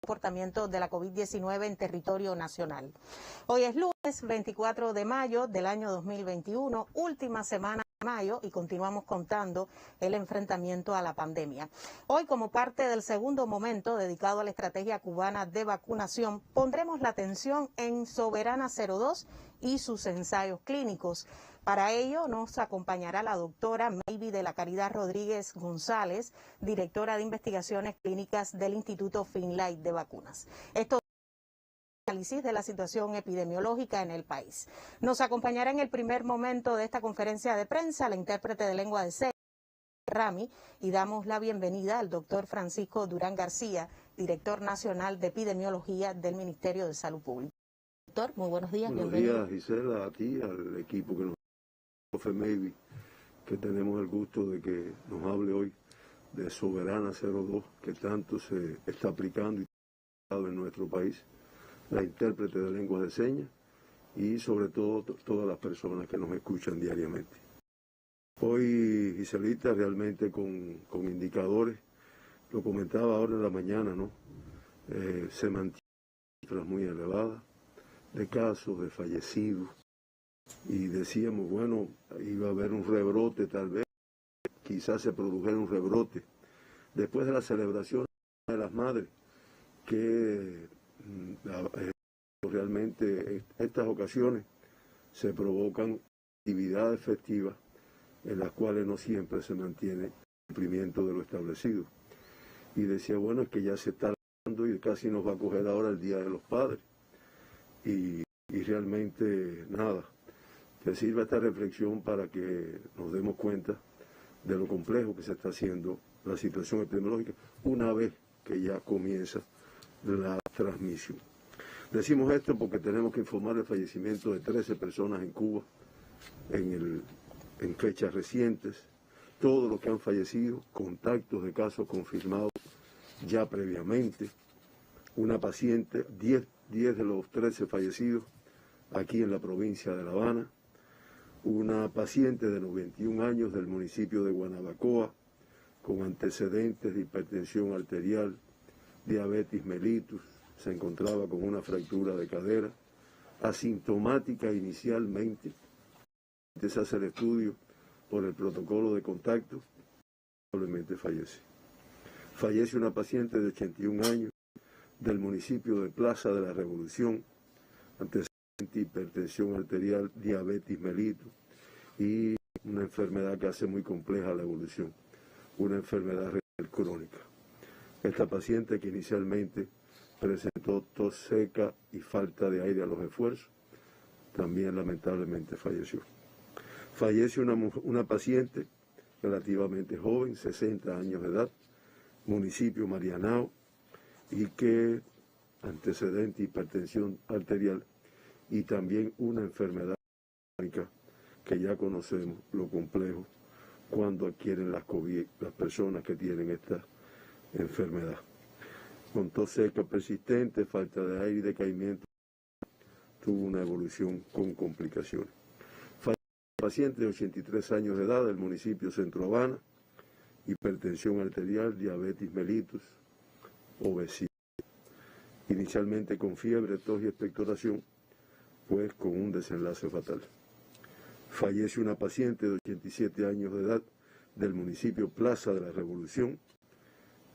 comportamiento de la COVID-19 en territorio nacional. Hoy es lunes 24 de mayo del año 2021, última semana de mayo, y continuamos contando el enfrentamiento a la pandemia. Hoy, como parte del segundo momento dedicado a la estrategia cubana de vacunación, pondremos la atención en Soberana 02 y sus ensayos clínicos. Para ello nos acompañará la doctora Mayby de la Caridad Rodríguez González, directora de investigaciones clínicas del Instituto Finlay de Vacunas. Esto es un análisis de la situación epidemiológica en el país. Nos acompañará en el primer momento de esta conferencia de prensa la intérprete de lengua de señas, Rami, y damos la bienvenida al doctor Francisco Durán García, director nacional de epidemiología del Ministerio de Salud Pública. Doctor, muy buenos días. Buenos días, Gisela, a ti, al equipo que nos profe Mayby, que tenemos el gusto de que nos hable hoy de Soberana 02, que tanto se está aplicando y en nuestro país, la intérprete de lenguas de señas y sobre todo todas las personas que nos escuchan diariamente. Hoy, Giselita, realmente con indicadores, lo comentaba ahora en la mañana, ¿no? Se mantienen cifras muy elevadas de casos, de fallecidos, y decíamos, bueno, iba a haber un rebrote tal vez, quizás se produjera un rebrote después de la celebración de las madres, que realmente estas ocasiones se provocan actividades festivas en las cuales no siempre se mantiene el cumplimiento de lo establecido. Y decía, bueno, es que ya se está dando y casi nos va a coger ahora el Día de los Padres. Y realmente nada, que sirva esta reflexión para que nos demos cuenta de lo complejo que se está haciendo la situación epidemiológica una vez que ya comienza la transmisión. Decimos esto porque tenemos que informar el fallecimiento de 13 personas en Cuba en fechas recientes, todos los que han fallecido, contactos de casos confirmados ya previamente, una paciente, 10 de los 13 fallecidos aquí en la provincia de La Habana, una paciente de 91 años del municipio de Guanabacoa, con antecedentes de hipertensión arterial, diabetes mellitus, se encontraba con una fractura de cadera, asintomática inicialmente, se hace el estudio por el protocolo de contacto, probablemente fallece. Fallece una paciente de 81 años del municipio de Plaza de la Revolución, antecedentes de hipertensión arterial, diabetes mellitus y una enfermedad que hace muy compleja la evolución, una enfermedad renal crónica. Esta paciente, que inicialmente presentó tos seca y falta de aire a los esfuerzos, también lamentablemente falleció. Fallece una paciente relativamente joven, 60 años de edad, municipio Marianao, y que antecedente hipertensión arterial y también una enfermedad crónica que ya conocemos lo complejo cuando adquieren las COVID, las personas que tienen esta enfermedad. Con tos seca persistente, falta de aire y decaimiento, tuvo una evolución con complicaciones. Paciente de 83 años de edad del municipio Centro Habana, hipertensión arterial, diabetes mellitus, obesidad. Inicialmente con fiebre, tos y expectoración, pues con un desenlace fatal. Fallece una paciente de 87 años de edad del municipio Plaza de la Revolución,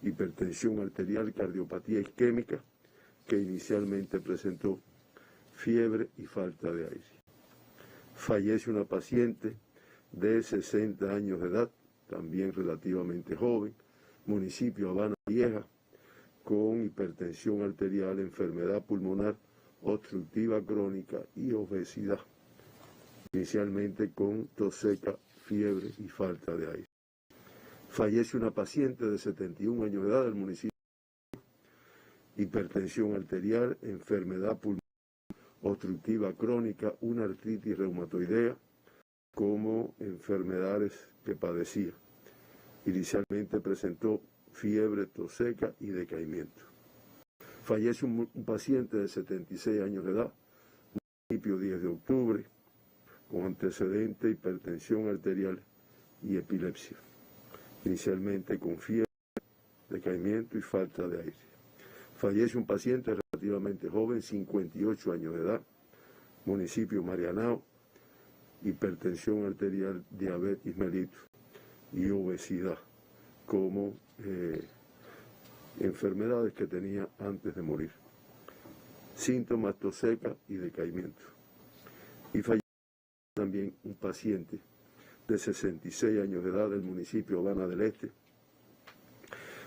hipertensión arterial, cardiopatía isquémica, que inicialmente presentó fiebre y falta de aire. Fallece una paciente de 60 años de edad, también relativamente joven, municipio Habana Vieja, con hipertensión arterial, enfermedad pulmonar obstructiva crónica y obesidad, inicialmente con tos seca, fiebre y falta de aire. Fallece una paciente de 71 años de edad del municipio, hipertensión arterial, enfermedad pulmonar obstructiva crónica, una artritis reumatoidea, como enfermedades que padecía. Inicialmente presentó fiebre, tos seca y decaimiento. Fallece un paciente de 76 años de edad, municipio 10 de octubre, con antecedente hipertensión arterial y epilepsia. Inicialmente con fiebre, decaimiento y falta de aire. Fallece un paciente relativamente joven, 58 años de edad, municipio Marianao, hipertensión arterial, diabetes mellitus y obesidad como enfermedades que tenía antes de morir. Síntomas: tos seca y decaimiento. Y falleció también un paciente de 66 años de edad del municipio Habana del Este,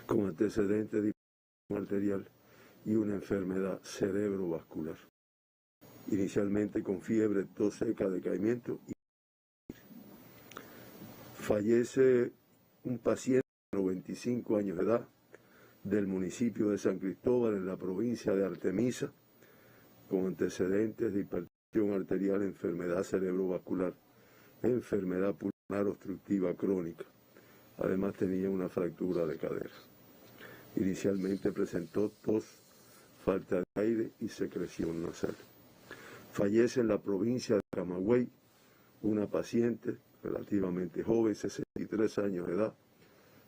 con antecedentes de hipertensión arterial y una enfermedad cerebrovascular. Inicialmente con fiebre, tos seca, decaimiento. Fallece un paciente de 95 años de edad del municipio de San Cristóbal, en la provincia de Artemisa, con antecedentes de hipertensión arterial, enfermedad cerebrovascular, enfermedad pulmonar obstructiva crónica. Además tenía una fractura de cadera. Inicialmente presentó tos, falta de aire y secreción nasal. Fallece en la provincia de Camagüey una paciente relativamente joven, 63 años de edad,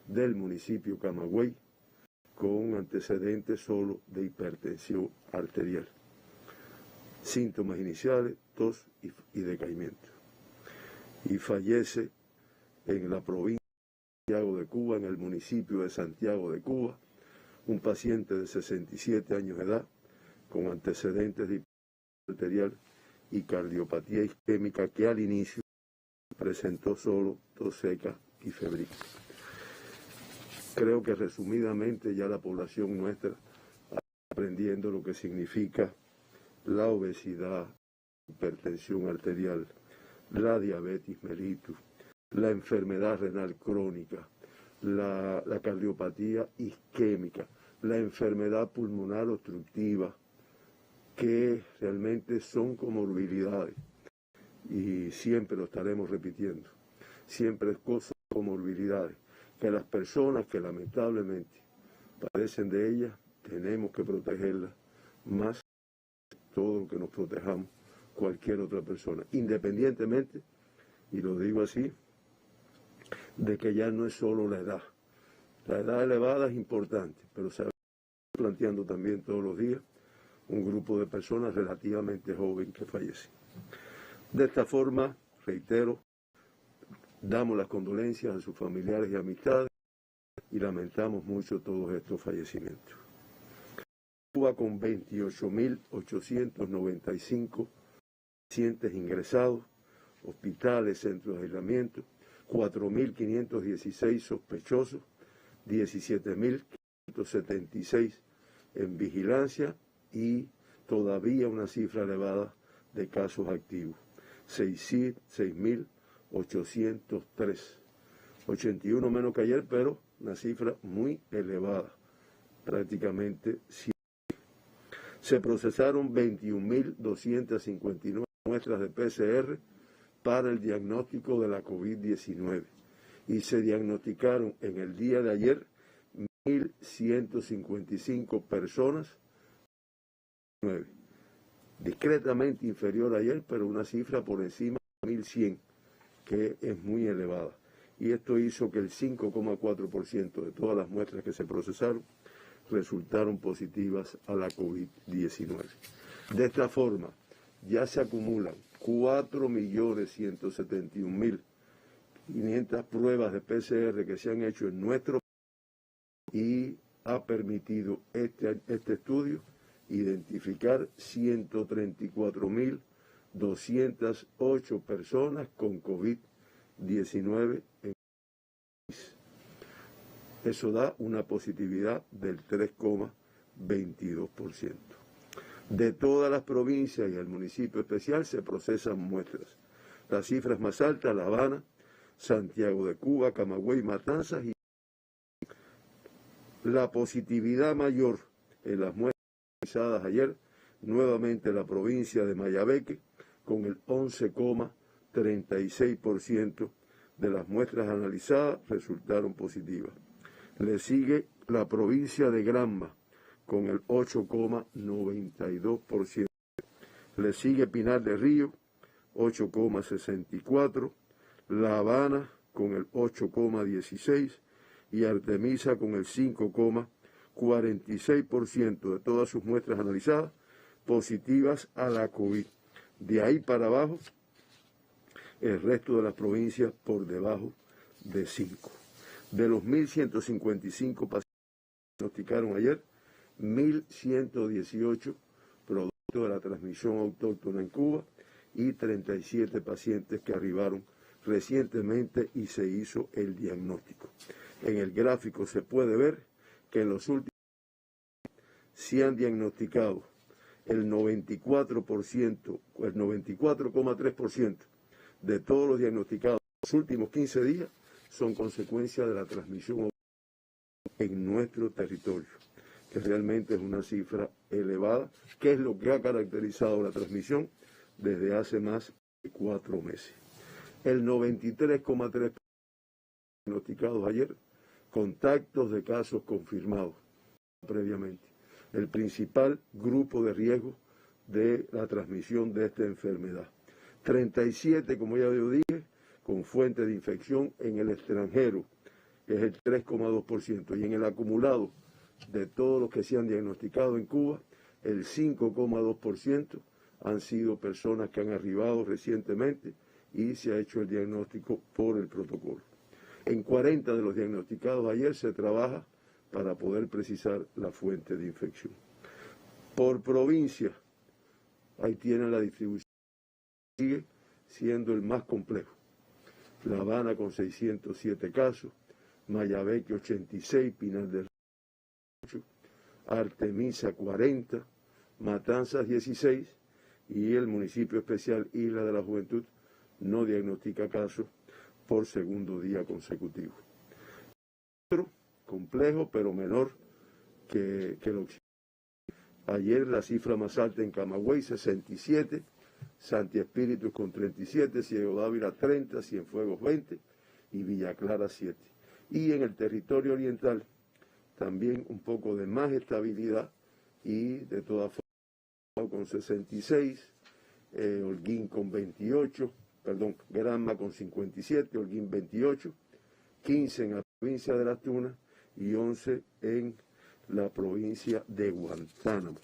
del municipio Camagüey, con antecedentes solo de hipertensión arterial. Síntomas iniciales: tos y decaimiento. Y fallece en la provincia de Santiago de Cuba, en el municipio de Santiago de Cuba, un paciente de 67 años de edad, con antecedentes de hipertensión arterial y cardiopatía isquémica, que al inicio presentó solo tos seca y febril. Creo que resumidamente ya la población nuestra está aprendiendo lo que significa la obesidad, hipertensión arterial, la diabetes mellitus, la enfermedad renal crónica, la cardiopatía isquémica, la enfermedad pulmonar obstructiva, que realmente son comorbilidades. Y siempre lo estaremos repitiendo. Siempre es cosa de comorbilidades, que las personas que lamentablemente padecen de ellas, tenemos que protegerlas más todo lo que nos protejamos cualquier otra persona, independientemente, y lo digo así, de que ya no es solo la edad. La edad elevada es importante, pero se va planteando también todos los días un grupo de personas relativamente jóvenes que fallecen. De esta forma, reitero, damos las condolencias a sus familiares y amistades y lamentamos mucho todos estos fallecimientos. Cuba, con 28.895 pacientes ingresados, hospitales, centros de aislamiento, 4.516 sospechosos, 17.576 en vigilancia y todavía una cifra elevada de casos activos, 6.803, 81 menos que ayer, pero una cifra muy elevada, prácticamente 100. Se procesaron 21.259 muestras de PCR para el diagnóstico de la COVID-19 y se diagnosticaron en el día de ayer 1.155 personas, discretamente inferior a ayer, pero una cifra por encima de 1.100, que es muy elevada. Y esto hizo que el 5,4% de todas las muestras que se procesaron resultaron positivas a la COVID-19. De esta forma, ya se acumulan 4.171.500 pruebas de PCR que se han hecho en nuestro país y ha permitido este estudio identificar 134.208 personas con COVID-19 en el país. Eso da una positividad del 3,22%. De todas las provincias y el municipio especial se procesan muestras. Las cifras más altas: La Habana, Santiago de Cuba, Camagüey, Matanzas. Y la positividad mayor en las muestras realizadas ayer, nuevamente la provincia de Mayabeque, con el 11,36% de las muestras analizadas resultaron positivas. Le sigue la provincia de Granma, con el 8,92%. Le sigue Pinar del Río, 8,64%. La Habana, con el 8,16%. Y Artemisa, con el 5,46%. 46% de todas sus muestras analizadas positivas a la COVID. De ahí para abajo, el resto de las provincias por debajo de 5. De los 1.155 pacientes que diagnosticaron ayer, 1.118 producto de la transmisión autóctona en Cuba y 37 pacientes que arribaron recientemente y se hizo el diagnóstico. En el gráfico se puede ver que en los últimos se han diagnosticado el 94%, el 94,3% de todos los diagnosticados en los últimos 15 días son consecuencia de la transmisión en nuestro territorio, que realmente es una cifra elevada, que es lo que ha caracterizado la transmisión desde hace más de 4 meses. El 93,3% diagnosticados ayer, contactos de casos confirmados previamente. El principal grupo de riesgo de la transmisión de esta enfermedad. 37, como ya yo dije, con fuente de infección en el extranjero, que es el 3,2%, y en el acumulado de todos los que se han diagnosticado en Cuba, el 5,2% han sido personas que han arribado recientemente y se ha hecho el diagnóstico por el protocolo. En 40 de los diagnosticados ayer se trabaja para poder precisar la fuente de infección. Por provincia, ahí tienen la distribución, sigue siendo el más complejo. La Habana con 607 casos, Mayabeque 86, Pinar del Río 8, Artemisa 40, Matanzas 16 y el municipio especial Isla de la Juventud no diagnostica casos por segundo día consecutivo. Otro complejo pero menor que el occidente. Ayer la cifra más alta en Camagüey 67, Santi Espíritus con 37, Ciego Dávila 30, Cienfuegos 20 y Villa Clara 7. Y en el territorio oriental también un poco de más estabilidad y de todas formas con 66, Holguín con 28, Granma con 57, Holguín 28, 15 en la provincia de Las Tunas y 11 en la provincia de Guantánamo.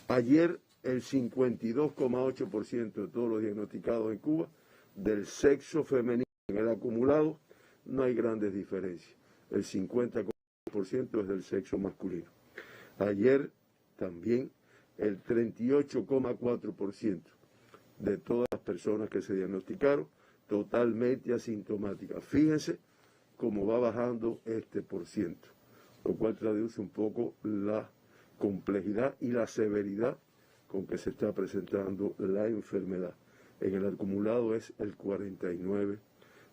Ayer el 52,8% de todos los diagnosticados en Cuba del sexo femenino. En el acumulado no hay grandes diferencias. El 50% es del sexo masculino. Ayer también el 38,4% de todas las personas que se diagnosticaron totalmente asintomáticas. Fíjense cómo va bajando este %, lo cual traduce un poco la complejidad y la severidad con que se está presentando la enfermedad. En el acumulado es el 49%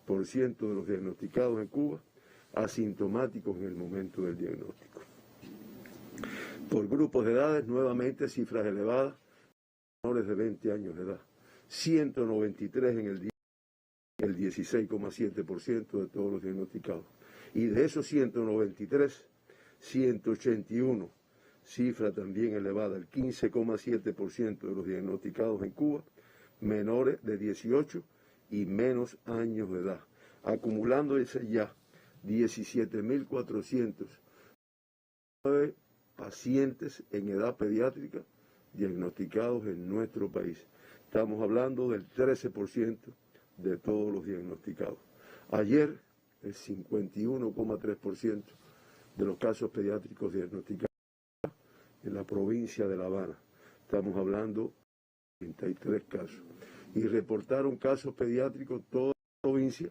de los diagnosticados en Cuba asintomáticos en el momento del diagnóstico. Por grupos de edades, nuevamente cifras elevadas, menores de 20 años de edad. 193 en el día, el 16,7% de todos los diagnosticados. Y de esos 193, 181, cifra también elevada, el 15,7% de los diagnosticados en Cuba, menores de 18 y menos años de edad, acumulándose ya 17.409 pacientes en edad pediátrica diagnosticados en nuestro país. Estamos hablando del 13% de todos los diagnosticados. Ayer, el 51,3% de los casos pediátricos diagnosticados en la provincia de La Habana. Estamos hablando de 33 casos. Y reportaron casos pediátricos toda la provincia,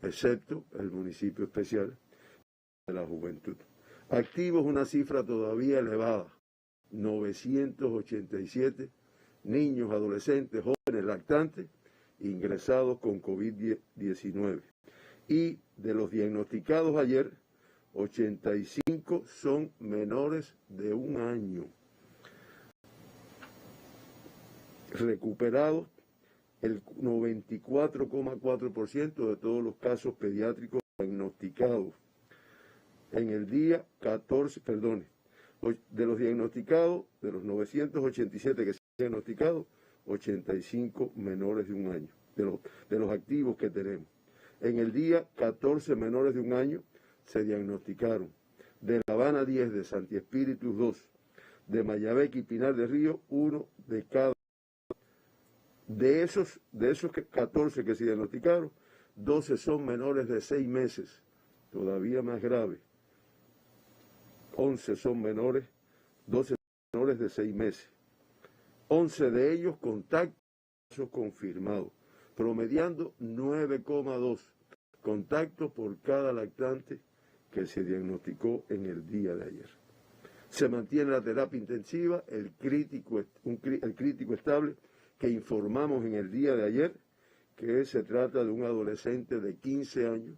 excepto el municipio especial de la Juventud. Activos, una cifra todavía elevada, 987 niños, adolescentes, jóvenes, lactantes, ingresados con COVID-19. Y de los diagnosticados ayer, 85 son menores de 1 año. Recuperados el 94,4% de todos los casos pediátricos diagnosticados. En el día 14, de los diagnosticados, de los 987 que se han diagnosticado, 85 menores de 1 año, de los activos que tenemos. En el día 14 menores de 1 año se diagnosticaron, de La Habana 10, de Santi Espíritus 2, de Mayabeque y Pinar del Río 1 de cada. De esos 14 que se diagnosticaron, 12 son menores de 6 meses, todavía más grave. 11 son menores, 12 son menores de 6 meses. 11 de ellos contactos confirmados, promediando 9,2 contactos por cada lactante que se diagnosticó en el día de ayer. Se mantiene la terapia intensiva, el crítico estable que informamos en el día de ayer, que se trata de un adolescente de 15 años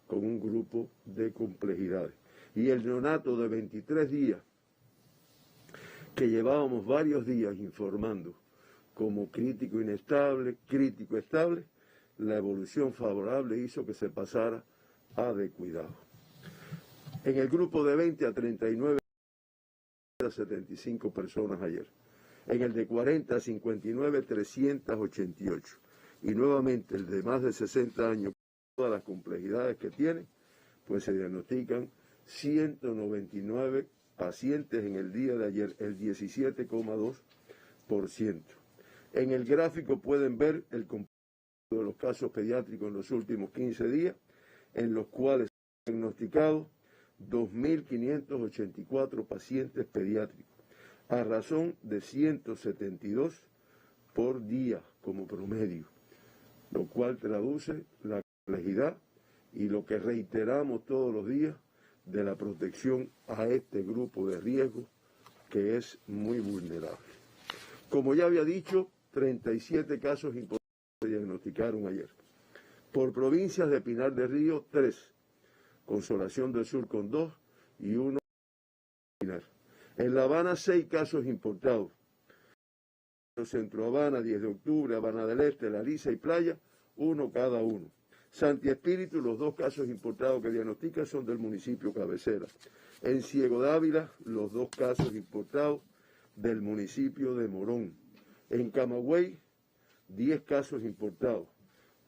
con un grupo de complejidades. Y el neonato de 23 días, que llevábamos varios días informando como crítico inestable, crítico estable, la evolución favorable hizo que se pasara a de cuidado. En el grupo de 20 a 39, 75 personas ayer. En el de 40 a 59, 388. Y nuevamente el de más de 60 años, todas las complejidades que tiene, pues se diagnostican 199 pacientes en el día de ayer, el 17,2%. En el gráfico pueden ver el comportamiento de los casos pediátricos en los últimos 15 días, en los cuales se han diagnosticado 2.584 pacientes pediátricos, a razón de 172 por día como promedio, lo cual traduce la complejidad y lo que reiteramos todos los días de la protección a este grupo de riesgo que es muy vulnerable. Como ya había dicho, 37 casos importantes se diagnosticaron ayer. Por provincias de Pinar del Río, 3. Consolación del Sur con 2 y 1 Pinar. En La Habana, 6 casos importados. Centro Habana, 10 de octubre, Habana del Este, La Lisa y Playa, 1 cada uno. Santi Espíritu, los 2 casos importados que diagnostican son del municipio cabecera. En Ciego Dávila, los 2 casos importados del municipio de Morón. En Camagüey, 10 casos importados.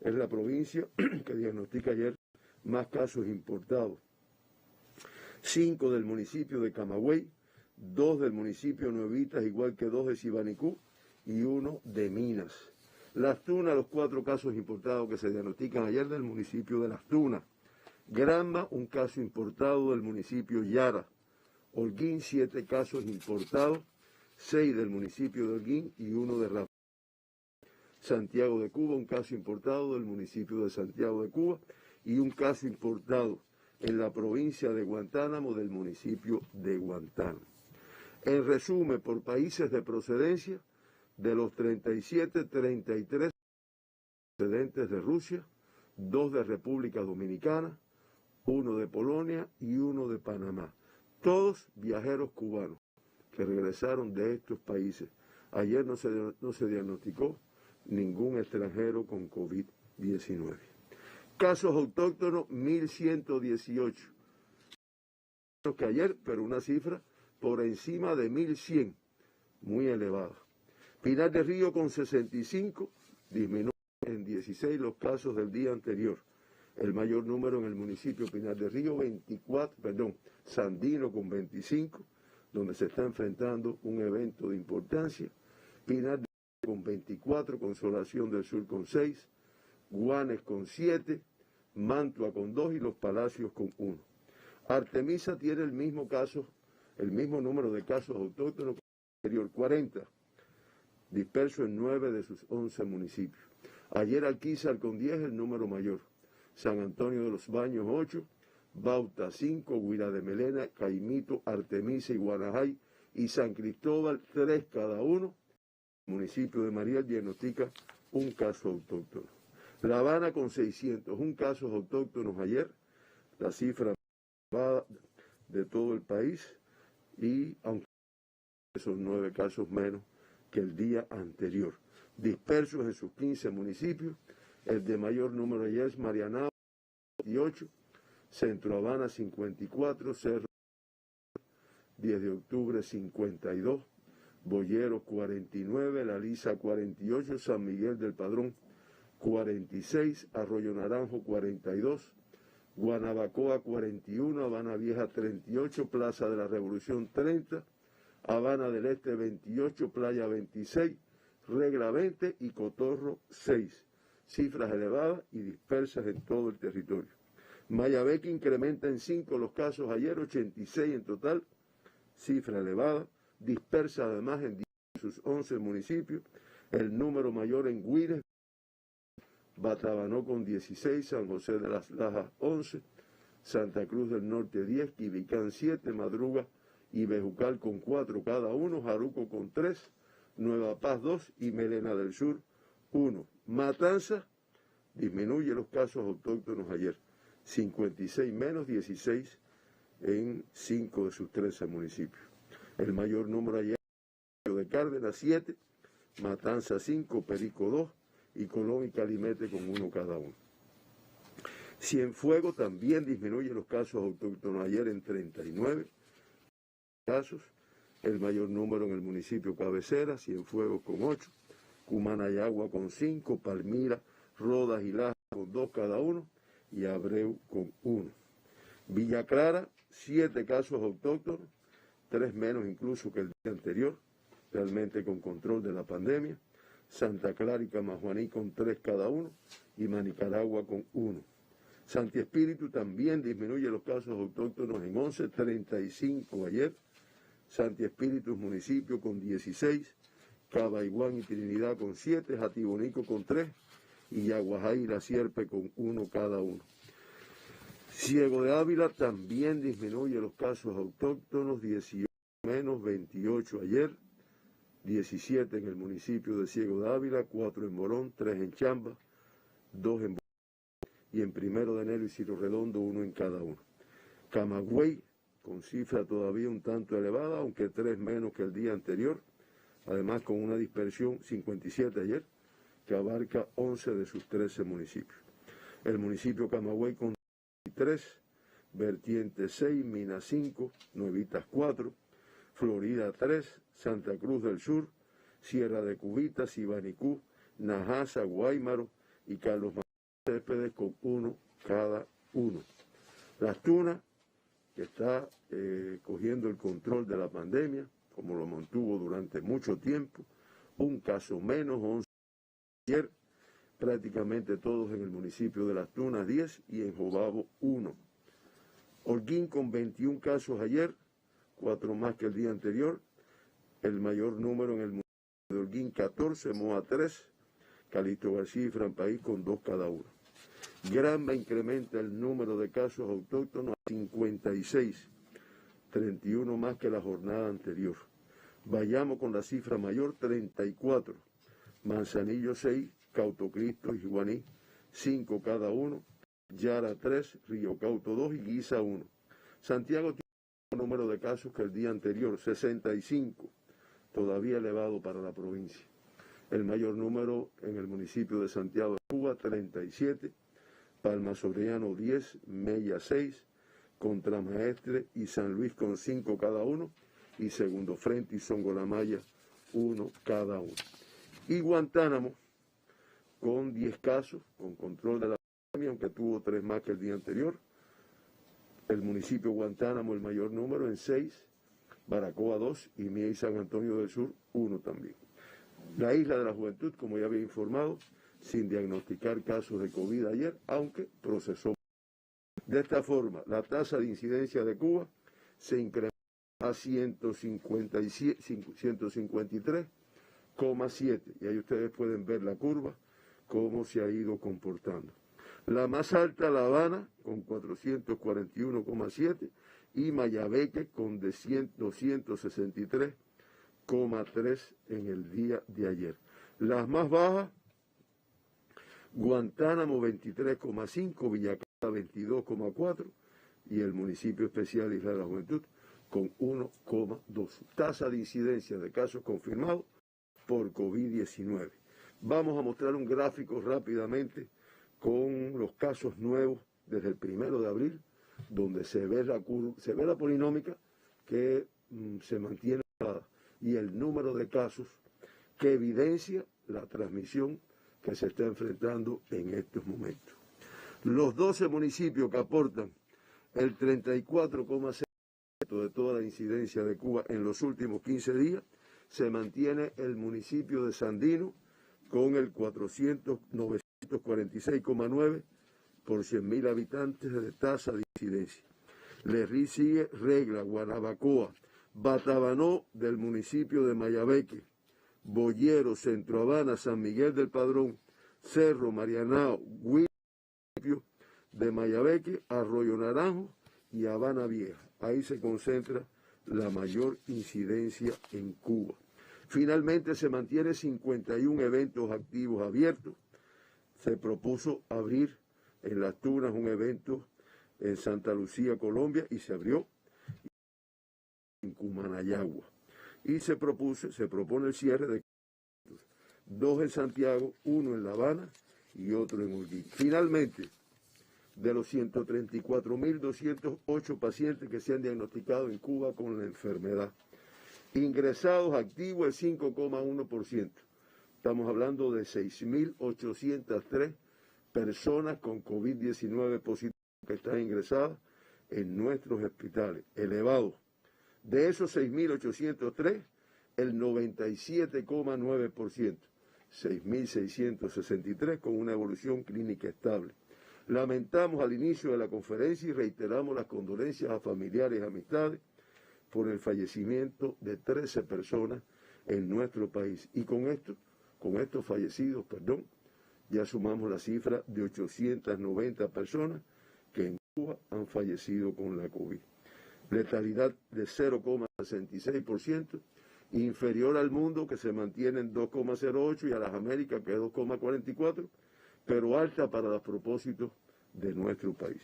Es la provincia que diagnostica ayer más casos importados. 5 del municipio de Camagüey, 2 del municipio de Nuevitas, igual que 2 de Sibanicú y 1 de Minas. Las Tunas, los 4 casos importados que se diagnostican ayer del municipio de Las Tunas. Granma, un caso importado del municipio Yara. Holguín, 7 casos importados, 6 del municipio de Holguín y 1 de Rafael. Santiago de Cuba, un caso importado del municipio de Santiago de Cuba y un caso importado en la provincia de Guantánamo del municipio de Guantánamo. En resumen, por países de procedencia, de los 37, 33 procedentes de Rusia, 2 de República Dominicana, 1 de Polonia y 1 de Panamá. Todos viajeros cubanos que regresaron de estos países. Ayer no se diagnosticó ningún extranjero con COVID-19. Casos autóctonos, 1.118. Que ayer, pero una cifra por encima de 1.100, muy elevada. Pinar del Río con 65, disminuye en 16 los casos del día anterior. El mayor número en el municipio Pinar del Río, Sandino con 25, donde se está enfrentando un evento de importancia. Pinar del Río con 24, Consolación del Sur con 6, Guanes con 7, Mantua con 2 y Los Palacios con 1. Artemisa tiene el mismo número de casos autóctonos que el anterior, 40, dispersos en 9 de sus 11 municipios. Ayer Alquizar con 10, el número mayor. San Antonio de los Baños 8, Bauta 5, Guira de Melena, Caimito, Artemisa y Guanajay y San Cristóbal 3 cada uno. El municipio de Mariel diagnostica un caso autóctono. La Habana con 601 casos autóctonos ayer, la cifra de todo el país, y aunque son 9 casos menos que el día anterior. Dispersos en sus 15 municipios, el de mayor número ayer es Marianao 28, Centro Habana 54, Cerro 10 de octubre 52, Boyeros 49, La Lisa 48, San Miguel del Padrón 46, Arroyo Naranjo 42, Guanabacoa 41, Habana Vieja 38, Plaza de la Revolución 30, Habana del Este 28, Playa 26, Regla 20 y Cotorro 6. Cifras elevadas y dispersas en todo el territorio. Mayabeque incrementa en 5 los casos ayer, 86 en total, cifra elevada, dispersa además en 10 de sus 11 municipios, el número mayor en Guires, Batabanó con 16, San José de las Lajas 11, Santa Cruz del Norte 10, Quibicán 7, Madruga y Bejucal con 4 cada uno, Jaruco con 3, Nueva Paz 2 y Melena del Sur 1. Matanza disminuye los casos autóctonos ayer, 56 menos 16 en 5 de sus 13 municipios. El mayor número ayer de Cárdenas 7, Matanza 5, Perico 2 y Colón y Calimete con 1 cada uno. Cienfuegos también disminuye los casos autóctonos ayer en 39 casos, el mayor número en el municipio cabecera, Cienfuegos con 8, Cumanayagua con 5, Palmira, Rodas y Lajas con 2 cada uno y Abreu con 1. Villa Clara, 7 casos autóctonos, 3 menos incluso que el día anterior, realmente con control de la pandemia. Santa Clara y Camajuaní con 3 cada uno y Manicaragua con 1. Santi Espíritu también disminuye los casos autóctonos en 11, 35 ayer. Santi Espíritu es municipio con 16, Cabaiguán y Trinidad con 7, Jatibonico con 3 y Yaguajay y La Sierpe con 1 cada uno. Ciego de Ávila también disminuye los casos autóctonos, 18 menos, 28 ayer, 17 en el municipio de Ciego de Ávila, 4 en Morón, 3 en Chamba, 2 en y en 1 de enero y Ciro Redondo 1 en cada uno. Camagüey con cifra todavía un tanto elevada, aunque 3 menos que el día anterior, además con una dispersión 57 ayer, que abarca 11 de sus 13 municipios. El municipio Camagüey con 3, Vertiente 6, Minas 5, Nuevitas 4, Florida 3, Santa Cruz del Sur, Sierra de Cubitas, Ibanicú, Najasa, Guaymaro y Carlos Manuel Céspedes con 1 cada uno. Las Tunas, que está cogiendo el control de la pandemia, como lo mantuvo durante mucho tiempo, un caso menos, 11 ayer, prácticamente todos en el municipio de Las Tunas 10 y en Jobabo 1. Holguín con 21 casos ayer, 4 más que el día anterior, el mayor número en el municipio de Holguín 14, Moa 3, Calixto García y Fran País con 2 cada uno. Granma incrementa el número de casos autóctonos a 56, 31 más que la jornada anterior. Bayamo con la cifra mayor, 34. Manzanillo 6, Cautocristo y Juaní, 5 cada uno. Yara 3, Río Cauto 2 y Guisa 1. Santiago tiene el mismo número de casos que el día anterior, 65, todavía elevado para la provincia. El mayor número en el municipio de Santiago de Cuba, 37. Palma Soriano 10, Mella 6, Contramaestre y San Luis con 5 cada uno, y Segundo Frente y Songolamaya 1 cada uno. Y Guantánamo con 10 casos, con control de la pandemia, aunque tuvo 3 más que el día anterior. El municipio Guantánamo el mayor número en 6, Baracoa 2 y Mía y San Antonio del Sur 1 también. La Isla de la Juventud, como ya había informado, sin diagnosticar casos de COVID ayer, aunque procesó. De esta forma, la tasa de incidencia de Cuba se incrementó a 153,7, y ahí ustedes pueden ver la curva, cómo se ha ido comportando. La más alta, La Habana, con 441,7, y Mayabeque con 263,3 en el día de ayer. Las más bajas, Guantánamo 23,5, Villa Clara 22,4 y el municipio especial Isla de la Juventud con 1,2. Tasa de incidencia de casos confirmados por COVID-19. Vamos a mostrar un gráfico rápidamente con los casos nuevos desde el 1 de abril, donde se ve la polinómica que se mantiene y el número de casos que evidencia la transmisión que se está enfrentando en estos momentos. Los 12 municipios que aportan el 34,6% de toda la incidencia de Cuba en los últimos 15 días, se mantiene el municipio de Sandino con el 946,9 por 100.000 habitantes de tasa de incidencia. Le sigue Regla, Guanabacoa, Batabanó del municipio de Mayabeque, Boyero, Centro Habana, San Miguel del Padrón, Cerro, Marianao, municipio de Mayabeque, Arroyo Naranjo y Habana Vieja. Ahí se concentra la mayor incidencia en Cuba. Finalmente se mantiene 51 eventos activos abiertos. Se propuso abrir en Las Tunas un evento en Santa Lucía, Colombia, y se abrió en Cumanayagua. Y se propone el cierre de 2 en Santiago, 1 en La Habana y otro en Holguín. Finalmente, de los 134.208 pacientes que se han diagnosticado en Cuba con la enfermedad, ingresados activos el 5,1%. Estamos hablando de 6.803 personas con COVID-19 positivas que están ingresadas en nuestros hospitales, elevados. De esos 6.803, el 97,9%, 6.663 con una evolución clínica estable. Lamentamos al inicio de la conferencia y reiteramos las condolencias a familiares y amistades por el fallecimiento de 13 personas en nuestro país. Y con estos fallecidos, ya sumamos la cifra de 890 personas que en Cuba han fallecido con la COVID. Letalidad de 0,66%, inferior al mundo que se mantiene en 2,08 y a las Américas que es 2,44, pero alta para los propósitos de nuestro país.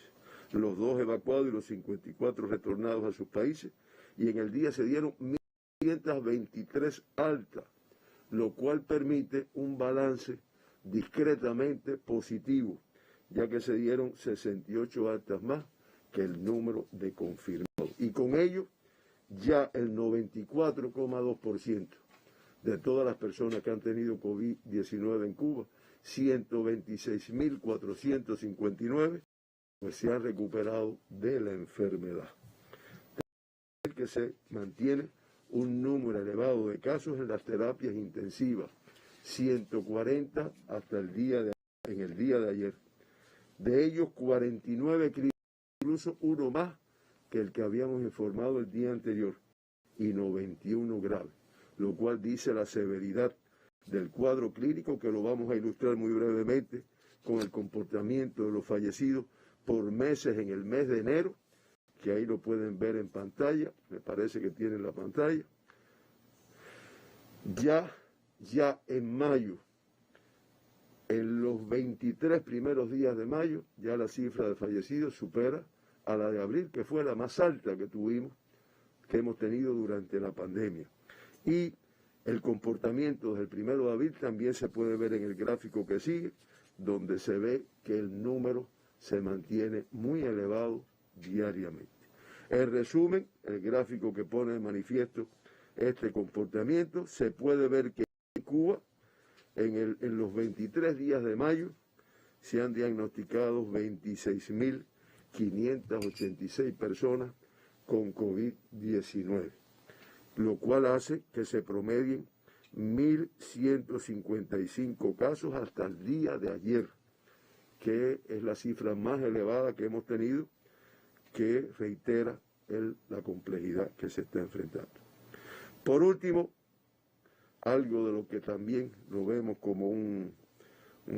Los 2 evacuados y los 54 retornados a sus países, y en el día se dieron 1.523 altas, lo cual permite un balance discretamente positivo, ya que se dieron 68 altas más que el número de confirmados. Y con ello, ya el 94,2% de todas las personas que han tenido COVID-19 en Cuba, 126.459, pues se han recuperado de la enfermedad. Que se mantiene un número elevado de casos en las terapias intensivas, 140 hasta en el día de ayer. De ellos 49 críticos, incluso uno más que el que habíamos informado el día anterior, y 91 graves, lo cual dice la severidad del cuadro clínico, que lo vamos a ilustrar muy brevemente con el comportamiento de los fallecidos por meses en el mes de enero, que ahí lo pueden ver en pantalla, me parece que tienen la pantalla. Ya en mayo, en los 23 primeros días de mayo, ya la cifra de fallecidos supera a la de abril, que fue la más alta que hemos tenido durante la pandemia. Y el comportamiento del 1 de abril también se puede ver en el gráfico que sigue, donde se ve que el número se mantiene muy elevado diariamente. En resumen, el gráfico que pone de manifiesto este comportamiento, se puede ver que en Cuba, en los 23 días de mayo, se han diagnosticado 26.586 personas con COVID-19, lo cual hace que se promedien 1.155 casos hasta el día de ayer, que es la cifra más elevada que hemos tenido, que reitera la complejidad que se está enfrentando. Por último, algo de lo que también lo vemos como un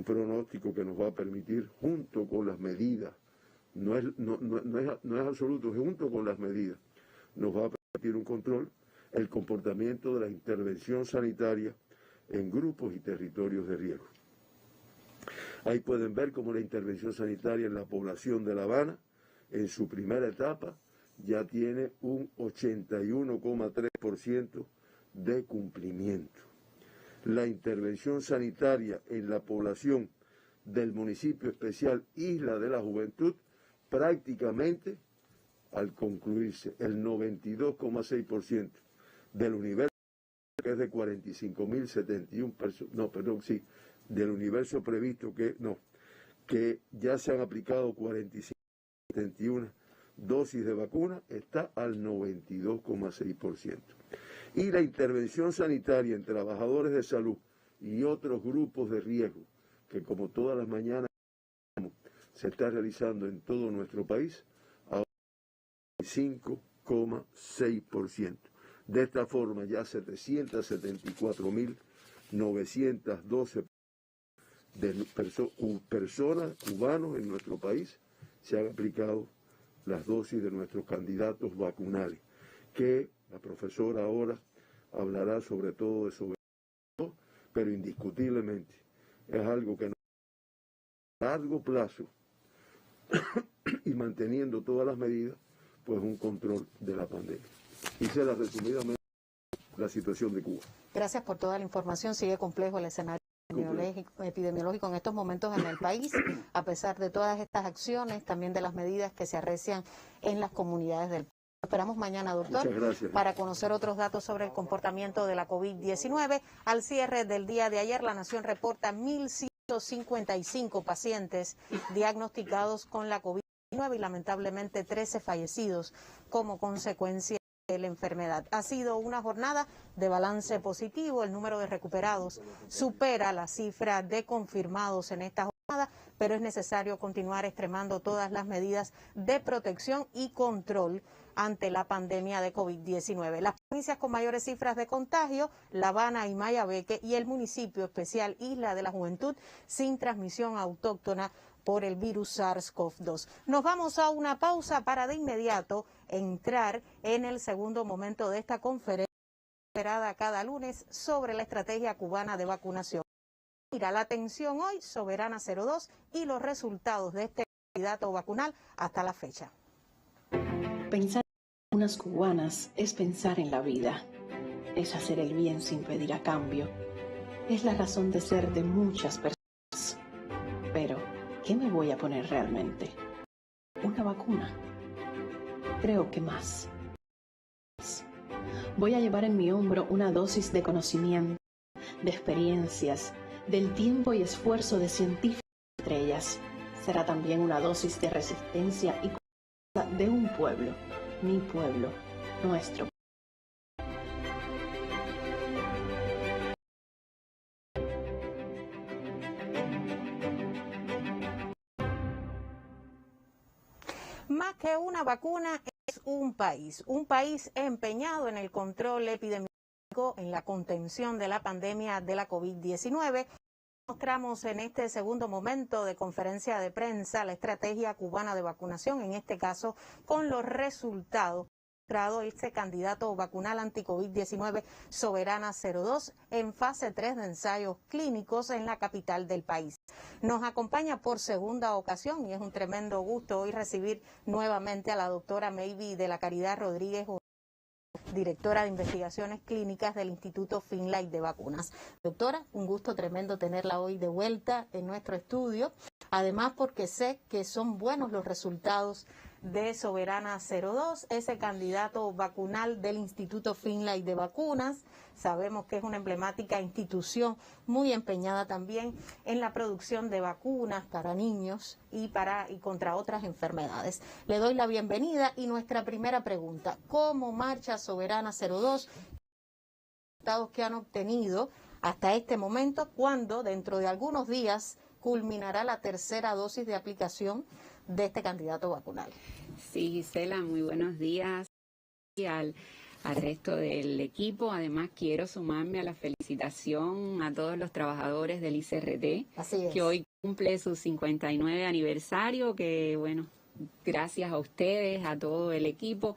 pronóstico que nos va a permitir, junto con las medidas, no es absoluto, junto con las medidas, nos va a permitir un control, el comportamiento de la intervención sanitaria en grupos y territorios de riesgo. Ahí pueden ver cómo la intervención sanitaria en la población de La Habana, en su primera etapa, ya tiene un 81,3% de cumplimiento. La intervención sanitaria en la población del municipio especial Isla de la Juventud, prácticamente al concluirse, el 92,6% del universo, que es de 45.071 personas, del universo previsto que ya se han aplicado 45,71 dosis de vacuna, está al 92,6%. Y la intervención sanitaria en trabajadores de salud y otros grupos de riesgo, que como todas las mañanas se está realizando en todo nuestro país, a 5,6%. De esta forma, ya 774.912 personas, cubanos en nuestro país, se han aplicado las dosis de nuestros candidatos vacunales, que la profesora ahora hablará sobre todo de eso, pero indiscutiblemente es algo que a largo plazo y manteniendo todas las medidas, pues un control de la pandemia. Hice resumidamente la situación de Cuba. Gracias por toda la información. Sigue complejo el escenario epidemiológico en estos momentos en el país, a pesar de todas estas acciones, también de las medidas que se arrecian en las comunidades del país. Esperamos mañana, doctor, para conocer otros datos sobre el comportamiento de la COVID-19. Al cierre del día de ayer, la Nación reporta 1.155 pacientes diagnosticados con la COVID-19 y lamentablemente 13 fallecidos como consecuencia de la enfermedad. Ha sido una jornada de balance positivo. El número de recuperados supera la cifra de confirmados en esta jornada, pero es necesario continuar extremando todas las medidas de protección y control ante la pandemia de COVID-19. Las provincias con mayores cifras de contagio, La Habana y Mayabeque, y el municipio especial Isla de la Juventud sin transmisión autóctona por el virus SARS-CoV-2. Nos vamos a una pausa para de inmediato entrar en el segundo momento de esta conferencia esperada cada lunes sobre la estrategia cubana de vacunación. Mira la atención hoy, Soberana 02 y los resultados de este candidato vacunal hasta la fecha. Pensar en unas cubanas es pensar en la vida, es hacer el bien sin pedir a cambio, es la razón de ser de muchas personas. Pero, ¿qué me voy a poner realmente? ¿Una vacuna? Creo que más. Voy a llevar en mi hombro una dosis de conocimiento, de experiencias, del tiempo y esfuerzo de científicos y estrellas. Será también una dosis de resistencia y confianza de un pueblo, mi pueblo, nuestro. Más que una vacuna, es un país empeñado en el control epidemiológico, en la contención de la pandemia de la COVID-19. Mostramos en este segundo momento de conferencia de prensa la estrategia cubana de vacunación, en este caso con los resultados mostrado este candidato vacunal anti-COVID-19 Soberana 02 en fase 3 de ensayos clínicos en la capital del país. Nos acompaña por segunda ocasión y es un tremendo gusto hoy recibir nuevamente a la doctora Maybe de la Caridad Rodríguez, directora de investigaciones clínicas del Instituto Finlay de Vacunas. Doctora, un gusto tremendo tenerla hoy de vuelta en nuestro estudio, además porque sé que son buenos los resultados de Soberana 02, ese candidato vacunal del Instituto Finlay de Vacunas. Sabemos que es una emblemática institución muy empeñada también en la producción de vacunas para niños y contra otras enfermedades. Le doy la bienvenida y nuestra primera pregunta: ¿cómo marcha Soberana 02? Resultados que han obtenido hasta este momento, cuando dentro de algunos días culminará la tercera dosis de aplicación de este candidato vacunal. Sí, Gisela, muy buenos días y al resto del equipo. Además, quiero sumarme a la felicitación a todos los trabajadores del ICRT, que hoy cumple su 59 aniversario, que bueno, gracias a ustedes, a todo el equipo,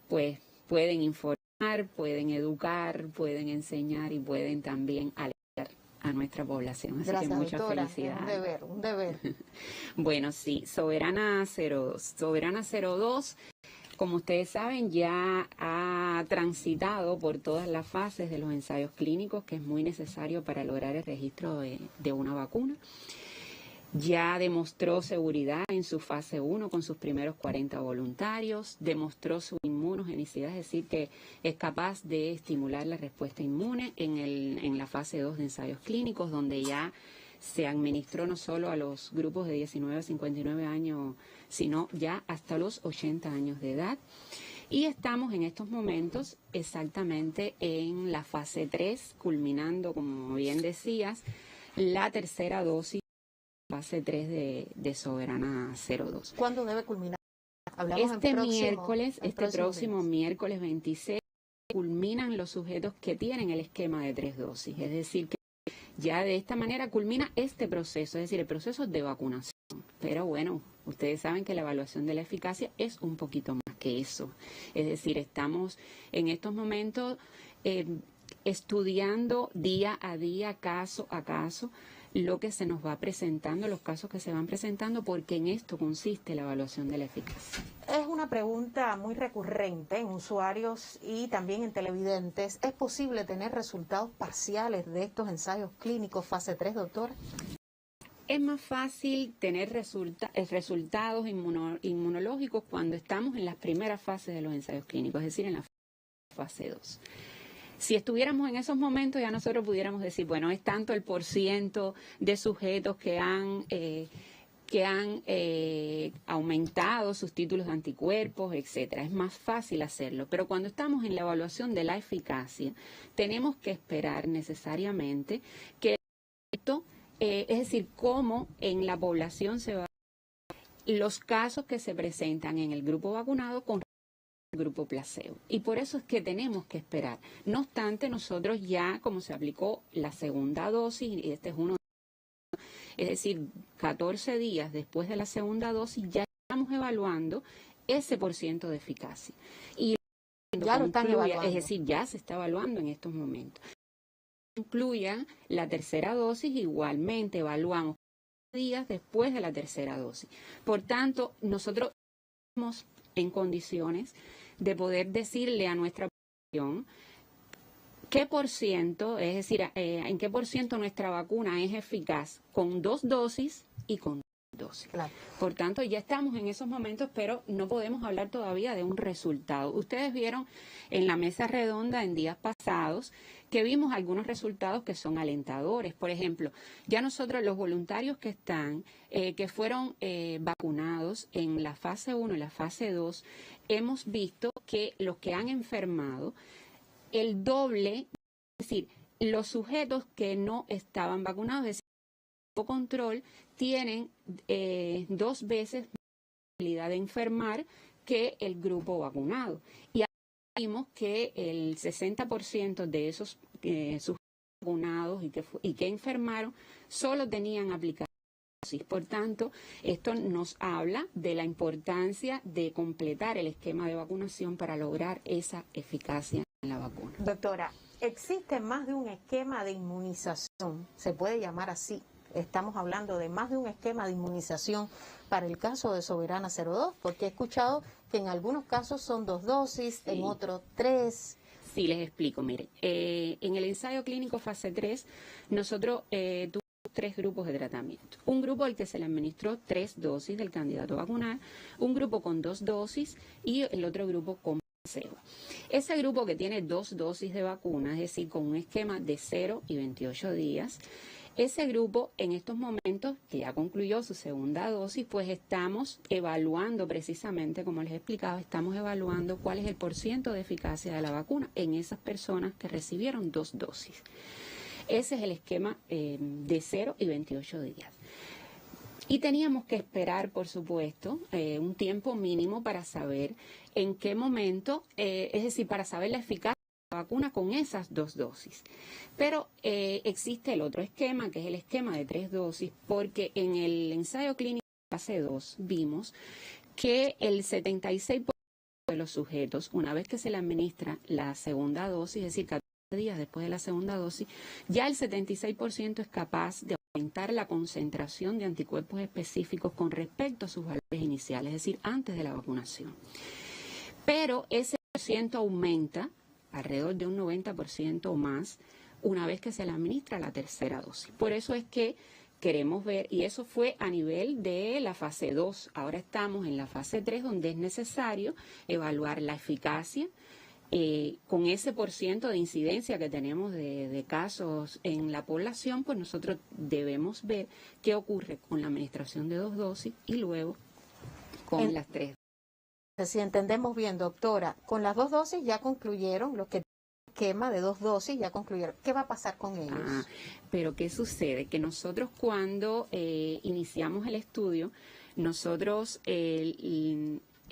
pues pueden informar, pueden educar, pueden enseñar y pueden también alentar a nuestra población. Así Gracias, que muchas doctora, felicidades. Un deber. Bueno, sí, Soberana 02. Soberana 02, como ustedes saben, ya ha transitado por todas las fases de los ensayos clínicos, que es muy necesario para lograr el registro de una vacuna. Ya demostró seguridad en su fase 1 con sus primeros 40 voluntarios, demostró su inmunogenicidad, es decir, que es capaz de estimular la respuesta inmune en la fase 2 de ensayos clínicos, donde ya se administró no solo a los grupos de 19 a 59 años, sino ya hasta los 80 años de edad. Y estamos en estos momentos exactamente en la fase 3, culminando, como bien decías, la tercera dosis, fase 3 de Soberana 02. ¿Cuándo debe culminar? Este próximo miércoles 26 culminan los sujetos que tienen el esquema de 3 dosis. Es decir, que ya de esta manera culmina este proceso, es decir, el proceso de vacunación. Pero bueno, ustedes saben que la evaluación de la eficacia es un poquito más que eso. Es decir, estamos en estos momentos estudiando día a día, caso a caso, lo que se nos va presentando, los casos que se van presentando, porque en esto consiste la evaluación de la eficacia. Es una pregunta muy recurrente en usuarios y también en televidentes. ¿Es posible tener resultados parciales de estos ensayos clínicos fase 3, doctora? Es más fácil tener resultados inmunológicos cuando estamos en las primeras fases de los ensayos clínicos, es decir, en la fase 2. Si estuviéramos en esos momentos, ya nosotros pudiéramos decir, bueno, es tanto el % de sujetos que han aumentado sus títulos de anticuerpos, etcétera. Es más fácil hacerlo. Pero cuando estamos en la evaluación de la eficacia, tenemos que esperar necesariamente que esto, es decir, cómo en la población se va los casos que se presentan en el grupo vacunado con el grupo placebo. Y por eso es que tenemos que esperar. No obstante, nosotros ya, como se aplicó la segunda dosis, y este es uno, es decir, 14 días después de la segunda dosis, ya estamos evaluando ese % de eficacia. Y ya lo están evaluando. Es decir, ya se está evaluando en estos momentos. Incluya la tercera dosis, igualmente evaluamos días después de la tercera dosis. Por tanto, nosotros estamos en condiciones de poder decirle a nuestra población qué %, es decir, en qué % nuestra vacuna es eficaz con 2 dosis y con 3 dosis. Claro. Por tanto, ya estamos en esos momentos, pero no podemos hablar todavía de un resultado. Ustedes vieron en la mesa redonda en días pasados que vimos algunos resultados que son alentadores. Por ejemplo, ya nosotros los voluntarios que están, que fueron vacunados en la fase 1 y la fase 2, hemos visto que los que han enfermado, el doble, es decir, los sujetos que no estaban vacunados, es decir, el control, tienen 2 veces más probabilidad de enfermar que el grupo vacunado. Y vimos que el 60% de esos sujetos vacunados y que enfermaron solo tenían aplicación. Por tanto, esto nos habla de la importancia de completar el esquema de vacunación para lograr esa eficacia en la vacuna. Doctora, ¿existe más de un esquema de inmunización? ¿Se puede llamar así? Estamos hablando de más de un esquema de inmunización para el caso de Soberana 02, porque he escuchado que en algunos casos son 2 dosis, sí, en otros 3. Sí, les explico, miren. En el ensayo clínico fase 3, nosotros tuvimos 3 grupos de tratamiento. Un grupo al que se le administró 3 dosis del candidato vacunal, un grupo con 2 dosis y el otro grupo con placebo. Ese grupo que tiene 2 dosis de vacuna, es decir, con un esquema de 0 y 28 días, ese grupo en estos momentos, que ya concluyó su segunda dosis, pues estamos evaluando precisamente, como les he explicado, estamos evaluando cuál es el % de eficacia de la vacuna en esas personas que recibieron 2 dosis. Ese es el esquema de 0 y 28 días. Y teníamos que esperar, por supuesto, un tiempo mínimo para saber en qué momento, es decir, para saber la eficacia de la vacuna con esas 2 dosis. Pero existe el otro esquema, que es el esquema de 3 dosis, porque en el ensayo clínico fase 2 vimos que el 76% de los sujetos, una vez que se le administra la segunda dosis, es decir, 14 días después de la segunda dosis, ya el 76% es capaz de aumentar la concentración de anticuerpos específicos con respecto a sus valores iniciales, es decir, antes de la vacunación. Pero ese % aumenta alrededor de un 90% o más una vez que se le administra la tercera dosis. Por eso es que queremos ver, y eso fue a nivel de la fase 2. Ahora estamos en la fase 3, donde es necesario evaluar la eficacia con ese % de incidencia que tenemos de casos en la población, pues nosotros debemos ver qué ocurre con la administración de 2 dosis y luego con las 3. Si entendemos bien, doctora, con las 2 dosis ya concluyeron, los que esquema de 2 dosis ya concluyeron. ¿Qué va a pasar con ellos? Pero ¿qué sucede? Que nosotros cuando iniciamos el estudio, nosotros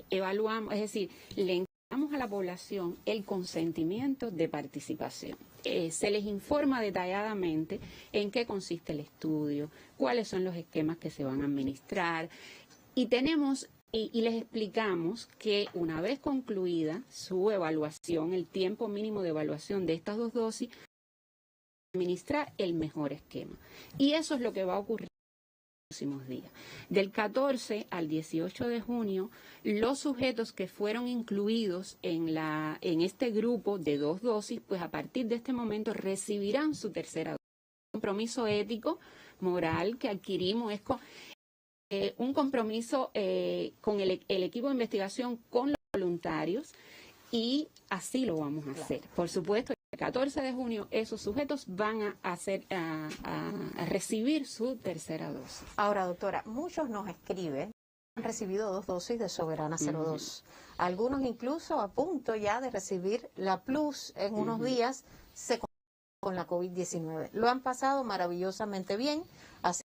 evaluamos, es decir, le entregamos a la población el consentimiento de participación. Se les informa detalladamente en qué consiste el estudio, cuáles son los esquemas que se van a administrar y tenemos... Y les explicamos que una vez concluida su evaluación, el tiempo mínimo de evaluación de estas 2 dosis, administrar el mejor esquema. Y eso es lo que va a ocurrir en los próximos días. Del 14 al 18 de junio, los sujetos que fueron incluidos en este grupo de 2 dosis, pues a partir de este momento recibirán su tercera dosis. Un compromiso ético, moral que adquirimos es un compromiso con el equipo de investigación, con los voluntarios, y así lo vamos a hacer. Por supuesto, el 14 de junio esos sujetos van a recibir su tercera dosis. Ahora, doctora, muchos nos escriben, han recibido 2 dosis de Soberana 02. Algunos incluso a punto ya de recibir la Plus en unos días, se con la COVID-19. Lo han pasado maravillosamente bien, así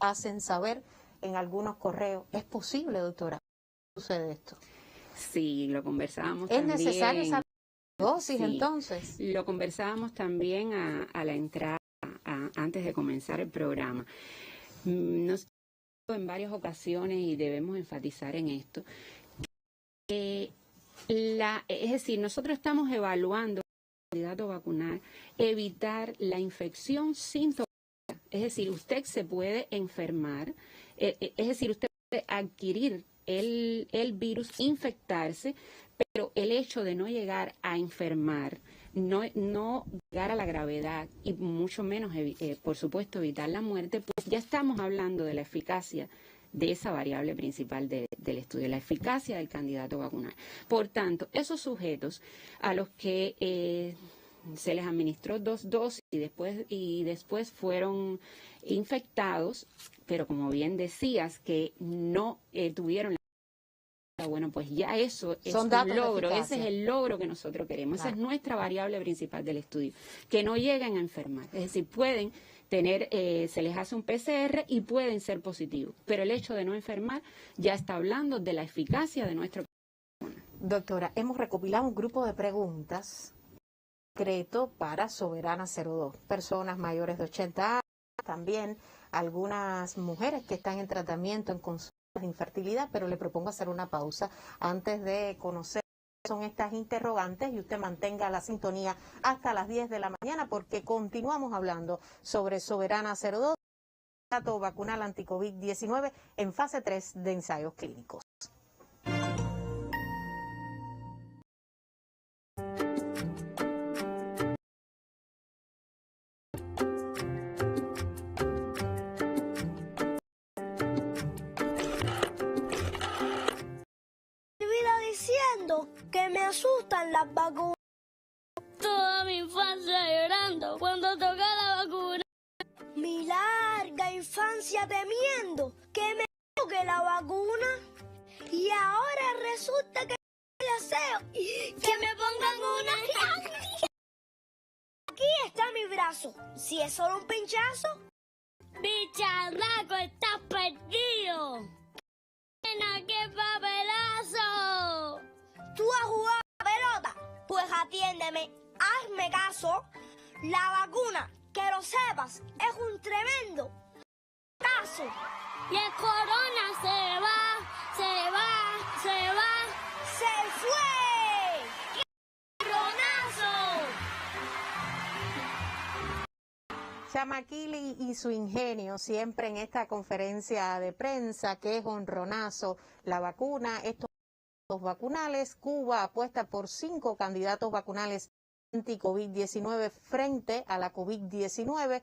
hacen saber en algunos correos. ¿Es posible, doctora? ¿Cómo sucede esto? Sí, lo conversábamos también. ¿Es necesaria esa dosis entonces? Lo conversábamos también a la entrada, antes de comenzar el programa. Nos en varias ocasiones, y debemos enfatizar en esto, es decir, nosotros estamos evaluando el candidato vacunal, evitar la infección sintomática. Es decir, usted se puede enfermar, es decir, usted puede adquirir el virus, infectarse, pero el hecho de no llegar a enfermar, no llegar a la gravedad y mucho menos, por supuesto, evitar la muerte, pues ya estamos hablando de la eficacia de esa variable principal del estudio, la eficacia del candidato vacunal. Por tanto, esos sujetos a los que se les administró 2 dosis y después fueron infectados, pero como bien decías, que no tuvieron la... Bueno, pues ya eso es un logro, ese es el logro que nosotros queremos, esa es nuestra variable principal del estudio, que no lleguen a enfermar, es decir, pueden tener, se les hace un PCR y pueden ser positivos, pero el hecho de no enfermar ya está hablando de la eficacia de nuestro... Doctora, hemos recopilado un grupo de preguntas concreto para Soberana 02, personas mayores de 80 años, también algunas mujeres que están en tratamiento en consultas de infertilidad, pero le propongo hacer una pausa antes de conocer qué son estas interrogantes y usted mantenga la sintonía hasta las 10 de la mañana porque continuamos hablando sobre Soberana 02, candidato vacunal anti-COVID-19 en fase 3 de ensayos clínicos. Que me asustan las vacunas. Toda mi infancia llorando cuando toca la vacuna. Mi larga infancia temiendo que me toque la vacuna. Y ahora resulta que deseo que me pongan una. Aquí está mi brazo. Si es solo un pinchazo. Bicharraco, estás perdido. ¡Qué papelazo! ¿Tú has jugado a la pelota? Pues atiéndeme, hazme caso. La vacuna, que lo sepas, es un tremendo caso. Y el corona se fue. ¡Ronazo! Chamaquili y su ingenio siempre en esta conferencia de prensa que es honronazo la vacuna, estos vacunales. Cuba apuesta por 5 candidatos vacunales anti-COVID-19 frente a la COVID-19.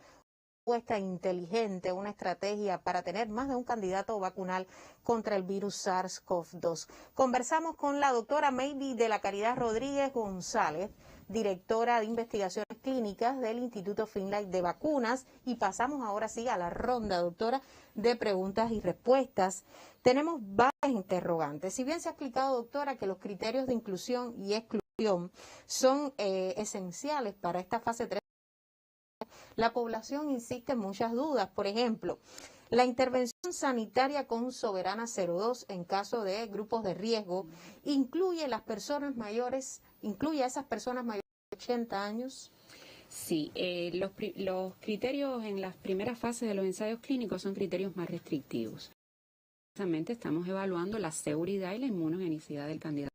respuesta inteligente, una estrategia para tener más de un candidato vacunal contra el virus SARS-CoV-2. Conversamos con la doctora Maydi de la Caridad Rodríguez González, directora de investigaciones clínicas del Instituto Finlay de Vacunas, y pasamos ahora sí a la ronda, doctora, de preguntas y respuestas. Tenemos varias interrogantes. Si bien se ha explicado, doctora, que los criterios de inclusión y exclusión son esenciales para esta fase 3, la población insiste en muchas dudas. Por ejemplo, la intervención sanitaria con Soberana 02 en caso de grupos de riesgo incluye a esas personas mayores de 80 años. Sí, los criterios en las primeras fases de los ensayos clínicos son criterios más restrictivos. Precisamente estamos evaluando la seguridad y la inmunogenicidad del candidato.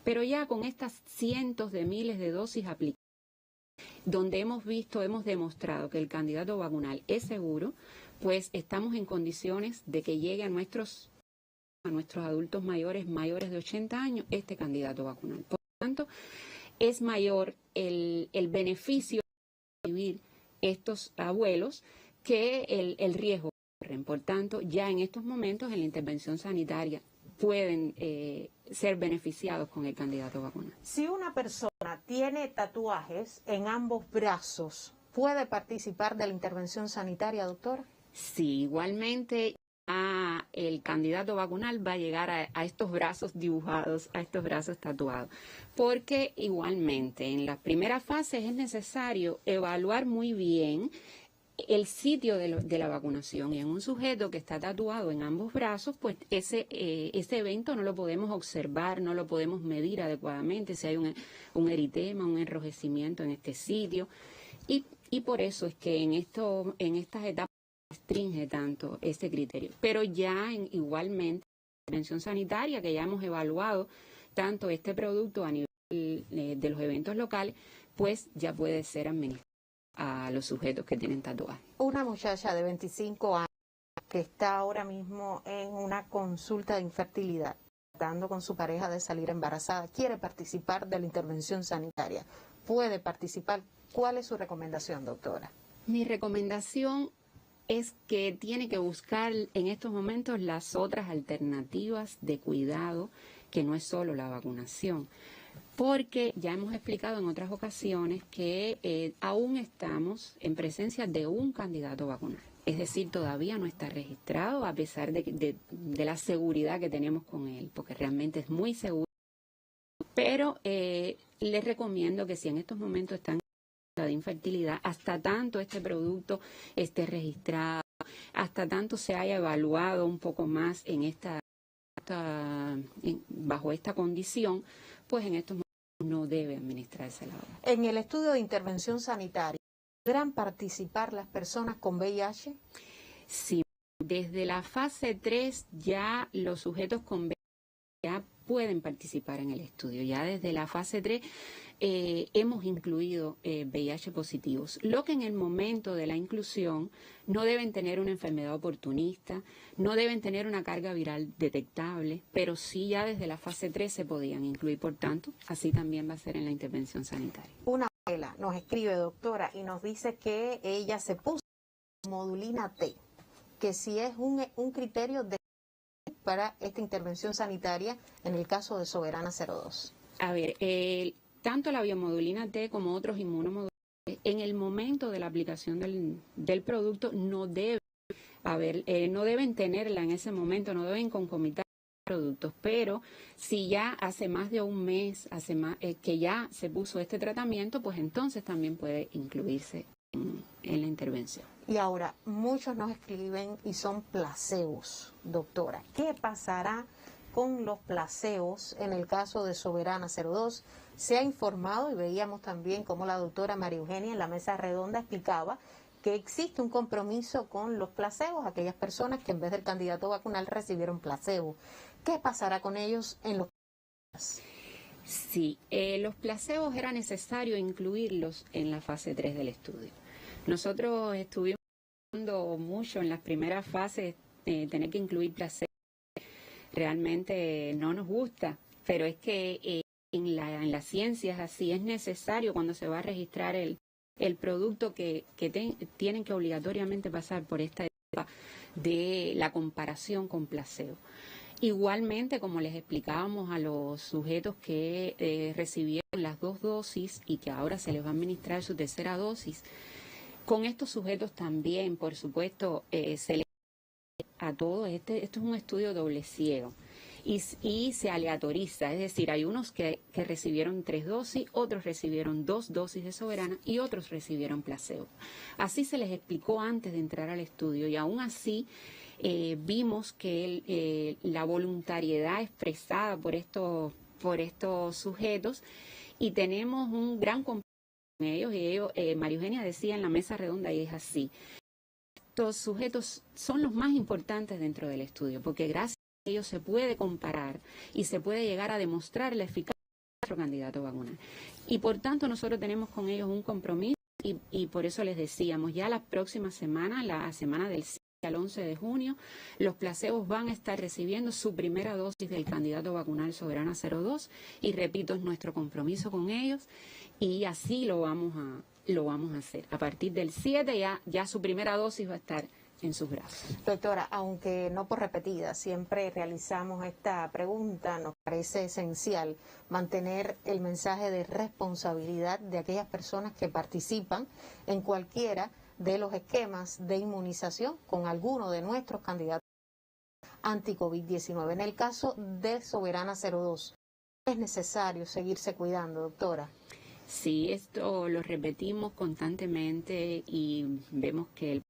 Pero ya con estas cientos de miles de dosis aplicadas, donde hemos demostrado que el candidato vacunal es seguro, pues estamos en condiciones de que llegue a nuestros adultos mayores de 80 años este candidato vacunal. Por lo tanto, es mayor el beneficio de vivir estos abuelos que el riesgo. Por tanto, ya en estos momentos en la intervención sanitaria pueden ser beneficiados con el candidato vacunal. Si una persona tiene tatuajes en ambos brazos, ¿puede participar de la intervención sanitaria, doctora? Sí, igualmente el candidato vacunal va a llegar a estos brazos dibujados, a estos brazos tatuados, porque igualmente en las primeras fases es necesario evaluar muy bien el sitio de la vacunación, y en un sujeto que está tatuado en ambos brazos, pues ese evento no lo podemos observar, no lo podemos medir adecuadamente, si hay un eritema, un enrojecimiento en este sitio, y por eso es que en estas etapas restringe tanto este criterio. Pero ya igualmente en la intervención sanitaria, que ya hemos evaluado tanto este producto a nivel de los eventos locales, pues ya puede ser administrado a los sujetos que tienen tatuaje. Una muchacha de 25 años que está ahora mismo en una consulta de infertilidad, tratando con su pareja de salir embarazada, quiere participar de la intervención sanitaria. ¿Puede participar? ¿Cuál es su recomendación, doctora? Mi recomendación es que tiene que buscar en estos momentos las otras alternativas de cuidado, que no es solo la vacunación. Porque ya hemos explicado en otras ocasiones que aún estamos en presencia de un candidato vacunal. Es decir, todavía no está registrado a pesar de la seguridad que tenemos con él, porque realmente es muy seguro. Pero les recomiendo que si en estos momentos están de infertilidad, hasta tanto este producto esté registrado, hasta tanto se haya evaluado un poco más bajo esta condición, pues en estos momentos no debe administrarse la hora. En el estudio de intervención sanitaria, ¿podrán participar las personas con VIH? Sí, desde la fase 3 ya los sujetos con VIH ya pueden participar en el estudio. Ya desde la fase 3 hemos incluido VIH positivos, lo que en el momento de la inclusión no deben tener una enfermedad oportunista, no deben tener una carga viral detectable, pero sí ya desde la fase 3 se podían incluir. Por tanto, así también va a ser en la intervención sanitaria. Una abuela nos escribe, doctora, y nos dice que ella se puso modulina T, que si es un criterio para esta intervención sanitaria en el caso de Soberana 02. A ver, tanto la biomodulina T como otros inmunomoduladores, en el momento de la aplicación del producto no deben tenerla en ese momento, no deben concomitar productos, pero si ya hace más de un mes, que ya se puso este tratamiento, pues entonces también puede incluirse en la intervención. Y ahora, muchos nos escriben y son placebos, doctora. ¿Qué pasará con los placebos en el caso de Soberana 02? Se ha informado y veíamos también cómo la doctora María Eugenia en la mesa redonda explicaba que existe un compromiso con los placebos, aquellas personas que en vez del candidato vacunal recibieron placebo. ¿Qué pasará con ellos en los placebos? Sí, los placebos era necesario incluirlos en la fase 3 del estudio. Nosotros estuvimos viendo mucho en las primeras fases tener que incluir placebos. Realmente no nos gusta, pero es que en la ciencia es así, es necesario cuando se va a registrar el el producto que tienen que obligatoriamente pasar por esta etapa de la comparación con placebo. Igualmente, como les explicábamos a los sujetos que recibieron las 2 dosis y que ahora se les va a administrar su tercera dosis, con estos sujetos también, por supuesto, se les a todo. Esto es un estudio doble ciego y se aleatoriza, es decir, hay unos que recibieron 3 dosis, otros recibieron 2 dosis de Soberana y otros recibieron placebo. Así se les explicó antes de entrar al estudio y aún así vimos que la voluntariedad expresada por estos sujetos, y tenemos un gran compromiso con ellos, y ellos, María Eugenia decía en la mesa redonda, y es así, estos sujetos son los más importantes dentro del estudio, porque gracias a ellos se puede comparar y se puede llegar a demostrar la eficacia de nuestro candidato vacunal. Y por tanto nosotros tenemos con ellos un compromiso y por eso les decíamos, ya la próxima semana, la semana del al 11 de junio, los placebos van a estar recibiendo su primera dosis del candidato vacunal Soberana 02 y repito, es nuestro compromiso con ellos y así lo vamos a hacer. A partir del 7 ya su primera dosis va a estar en sus brazos. Doctora, aunque no por repetida, siempre realizamos esta pregunta, nos parece esencial mantener el mensaje de responsabilidad de aquellas personas que participan en cualquiera de los esquemas de inmunización con alguno de nuestros candidatos anti-COVID-19. En el caso de Soberana 02, ¿es necesario seguirse cuidando, doctora? Sí, esto lo repetimos constantemente y vemos que el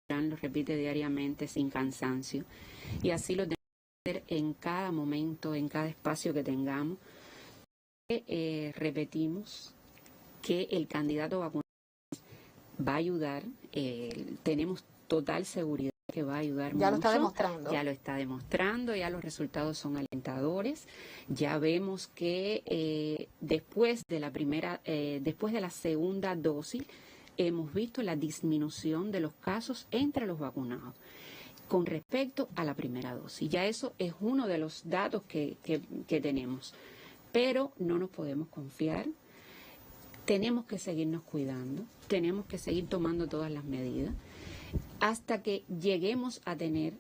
plan lo repite diariamente sin cansancio. Y así lo tenemos que hacer en cada momento, en cada espacio que tengamos. Repetimos que el candidato vacunado va a ayudar, tenemos total seguridad que va a ayudar mucho. Ya lo está demostrando. Ya lo está demostrando, ya los resultados son alentadores. Ya vemos que después de la segunda dosis, hemos visto la disminución de los casos entre los vacunados con respecto a la primera dosis. Ya eso es uno de los datos que tenemos. Pero no nos podemos confiar. Tenemos que seguirnos cuidando, tenemos que seguir tomando todas las medidas hasta que lleguemos a tener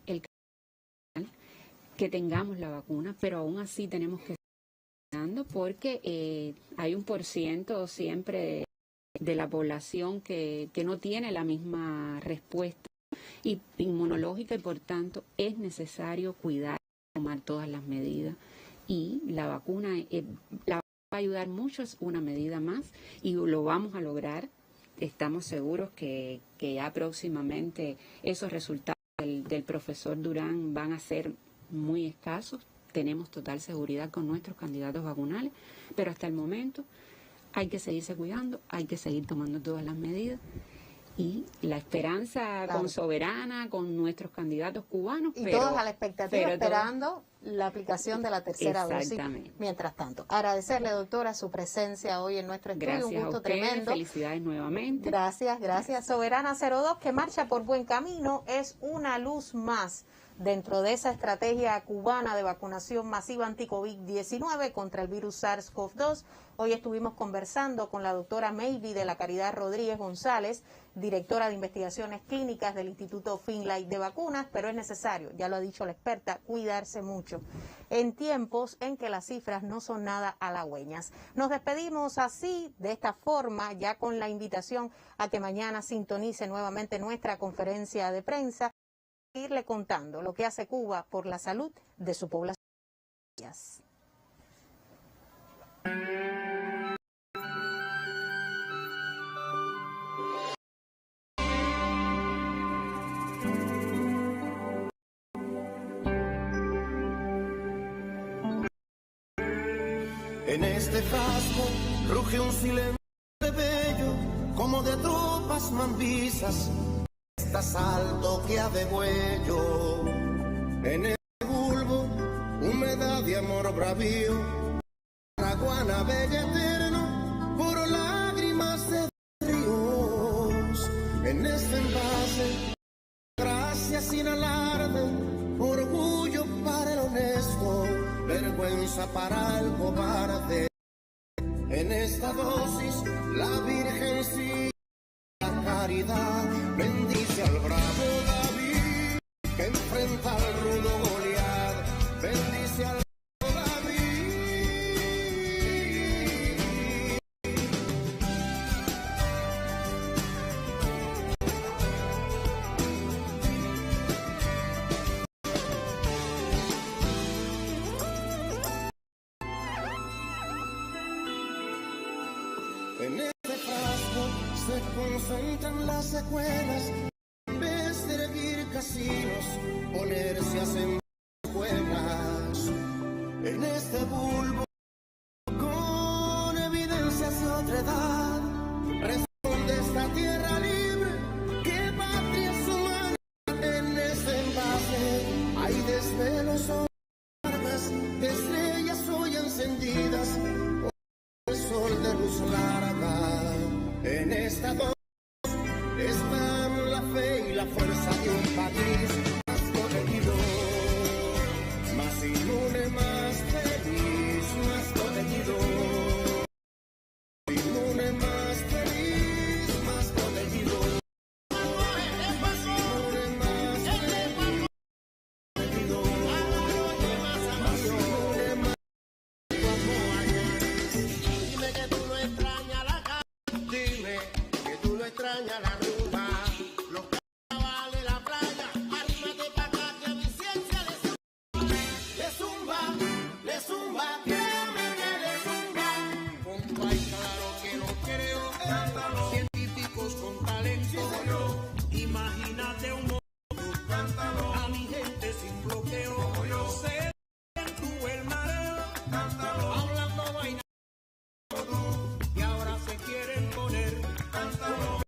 que tengamos la vacuna, pero aún así tenemos que seguir cuidando porque hay un % siempre de la población que no tiene la misma respuesta inmunológica y por tanto es necesario cuidar, tomar todas las medidas y la vacuna va a ayudar mucho, es una medida más y lo vamos a lograr. Estamos seguros que ya próximamente esos resultados del profesor Durán van a ser muy escasos. Tenemos total seguridad con nuestros candidatos vacunales, pero hasta el momento hay que seguirse cuidando, hay que seguir tomando todas las medidas y la esperanza con Soberana, con nuestros candidatos cubanos. Y todos a la expectativa esperando la aplicación de la tercera dosis. Mientras tanto, agradecerle, doctora, su presencia hoy en nuestro estudio. Gracias, un gusto a ustedes, tremendo. Felicidades nuevamente. Gracias. Soberana 02, que marcha por buen camino, es una luz más dentro de esa estrategia cubana de vacunación masiva anti-COVID-19 contra el virus SARS-CoV-2. Hoy estuvimos conversando con la doctora Maybe de la Caridad Rodríguez González, directora de investigaciones clínicas del Instituto Finlay de Vacunas, pero es necesario, ya lo ha dicho la experta, cuidarse mucho en tiempos en que las cifras no son nada halagüeñas. Nos despedimos así, de esta forma, ya con la invitación a que mañana sintonice nuevamente nuestra conferencia de prensa, irle contando lo que hace Cuba por la salud de su población. En este frasco ruge un silencio bello, como de tropas mambisas. Estás alto que ave cuello, en el bulbo, humedad de amor bravío, Paraguana bella eterno, por lágrimas de ríos, en este envase, gracia sin alarde, orgullo para el honesto, vergüenza para el cobarde, en esta dosis la Virgen sí. concentran las secuelas. En vez de elegir casinos, ponerse a sembrar cuevas. En este bulbo con evidencias de otra edad, responde esta tierra libre, que patria es humana. En este envase hay desvelos o largas, de estrellas hoy encendidas, el sol de luz larga. En esta dosis están la fe y la fuerza de un país más protegido, más inmune, más feliz, más protegido. Inmune, más feliz, más protegido. Inmune, más feliz, protegido. Más inmune, más. Dime que tú no extrañas la casa. Dime que tú no extrañas la rumba. Los carnavales, la playa. Arrímate pa' acá que a mi ciencia le zumba, créame que le zumba. Compa, y claro que lo creo. Cántalo. Científicos con talento. Imagínate un mundo. Cántalo. A mi gente sin bloqueo. Sé tú el mareo. Cántalo. Hablando vaina. Y ahora se quieren poner. Cántalo.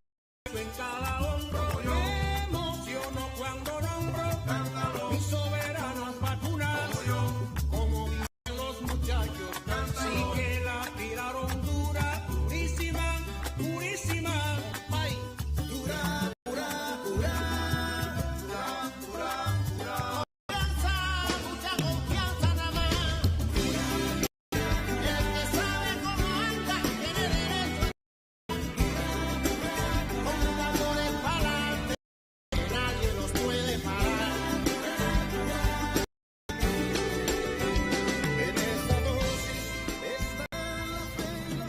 En cada hombro. Me emociono cuando nombro. Cántalo. Mis soberanas vacunas. Como viven los muchachos. Sí que la tiraron dura, durísima, durísima. Ay, dura, dura, dura, dura, dura, dura. Confianza, mucha confianza nada más. El que sabe cómo anda tiene derecho. Con tambores pa'lante, nadie los puede parar. En esta dosis está la fe y la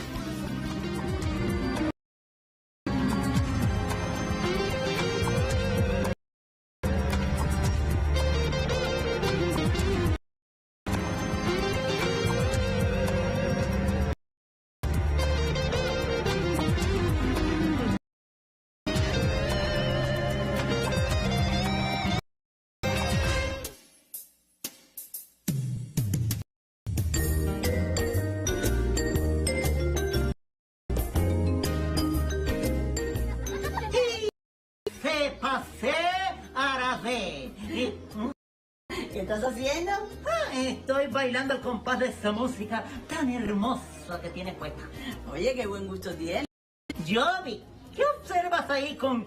Se pasé árabe. ¿Qué estás haciendo? Estoy bailando al compás de esa música tan hermosa que tienes puesta. Oye, qué buen gusto tienes. Jovi, ¿qué observas ahí con